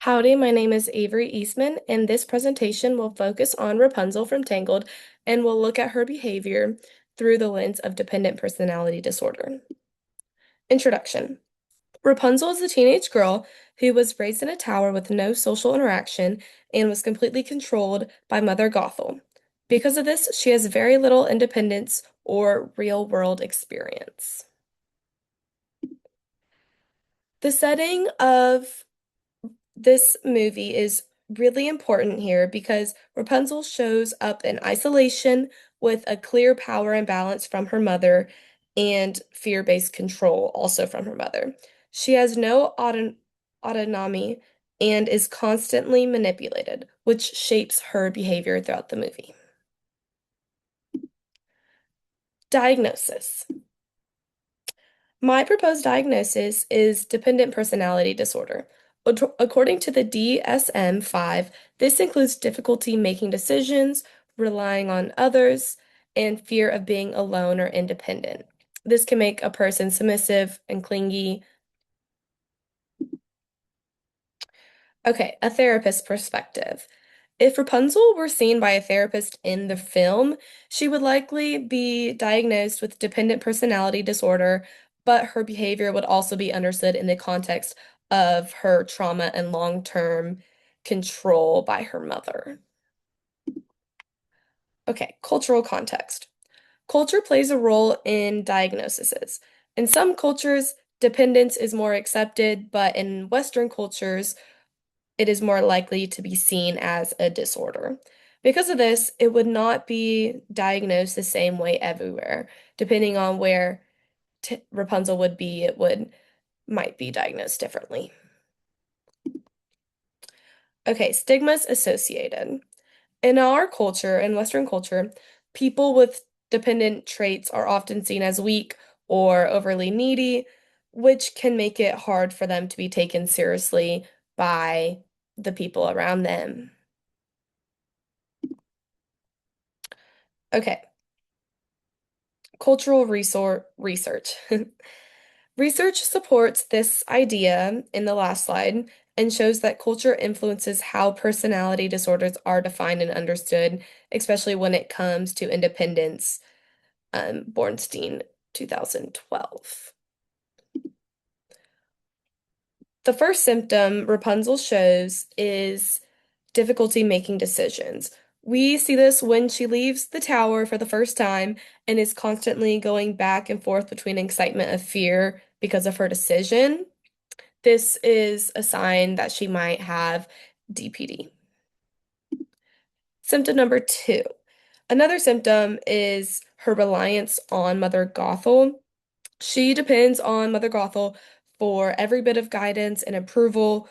Howdy, my name is Avery Eastman, and this presentation will focus on Rapunzel from Tangled and will look at her behavior through the lens of dependent personality disorder. Introduction. Rapunzel is a teenage girl who was raised in a tower with no social interaction and was completely controlled by Mother Gothel. Because of this, she has very little independence or real-world experience. The setting of this movie is really important here because Rapunzel shows up in isolation with a clear power imbalance from her mother and fear-based control also from her mother. She has no autonomy and is constantly manipulated, which shapes her behavior throughout the movie. Diagnosis. My proposed diagnosis is dependent personality disorder. According to the DSM-5, this includes difficulty making decisions, relying on others, and fear of being alone or independent. This can make a person submissive and clingy. Okay, a therapist perspective. If Rapunzel were seen by a therapist in the film, she would likely be diagnosed with dependent personality disorder, but her behavior would also be understood in the context of her trauma and long-term control by her mother. Okay, cultural context. Culture plays a role in diagnoses. In some cultures, dependence is more accepted, but in Western cultures, it is more likely to be seen as a disorder. Because of this, it would not be diagnosed the same way everywhere. Depending on where t Rapunzel would be, it would might be diagnosed differently. Okay, stigmas associated. In our culture, in Western culture, people with dependent traits are often seen as weak or overly needy, which can make it hard for them to be taken seriously by the people around them. Okay, cultural research. Research supports this idea in the last slide and shows that culture influences how personality disorders are defined and understood, especially when it comes to independence, Bornstein, 2012. The first symptom Rapunzel shows is difficulty making decisions. We see this when she leaves the tower for the first time and is constantly going back and forth between excitement and fear because of her decision. This is a sign that she might have DPD. Symptom number two. Another symptom is her reliance on Mother Gothel. She depends on Mother Gothel for every bit of guidance and approval,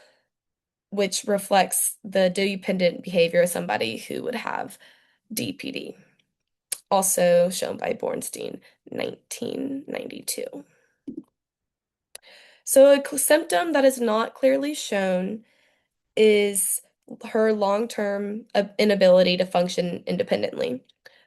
which reflects the dependent behavior of somebody who would have DPD, also shown by Bornstein, 1992. So a symptom that is not clearly shown is her long-term inability to function independently.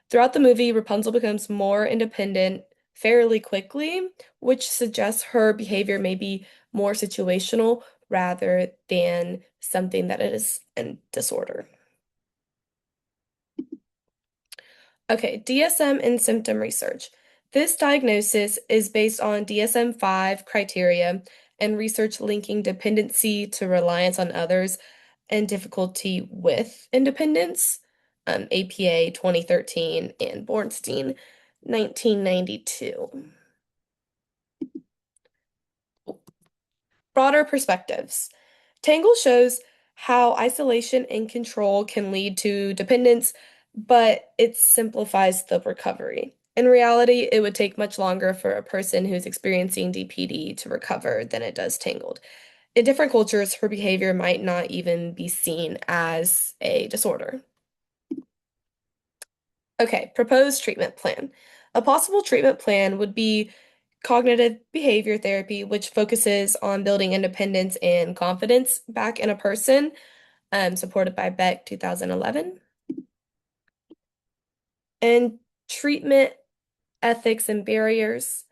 Throughout the movie, Rapunzel becomes more independent fairly quickly, which suggests her behavior may be more situational rather than something that is a disorder. Okay, DSM and symptom research. This diagnosis is based on DSM-5 criteria and research linking dependency to reliance on others and difficulty with independence, APA 2013 and Bornstein 1992. Broader perspectives. Tangle shows how isolation and control can lead to dependence, but it simplifies the recovery. In reality, it would take much longer for a person who's experiencing DPD to recover than it does Tangled. In different cultures, her behavior might not even be seen as a disorder. Okay, proposed treatment plan. A possible treatment plan would be cognitive behavior therapy, which focuses on building independence and confidence back in a person, supported by Beck 2011. And treatment ethics and barriers.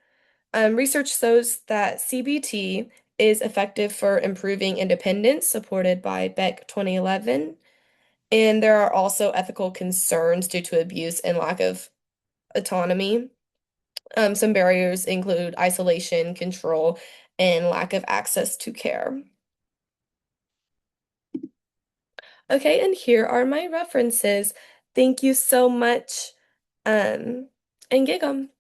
Research shows that CBT is effective for improving independence, supported by Beck 2011. And there are also ethical concerns due to abuse and lack of autonomy. Some barriers include isolation, control, and lack of access to care. Okay, and here are my references. Thank you so much. And gig 'em.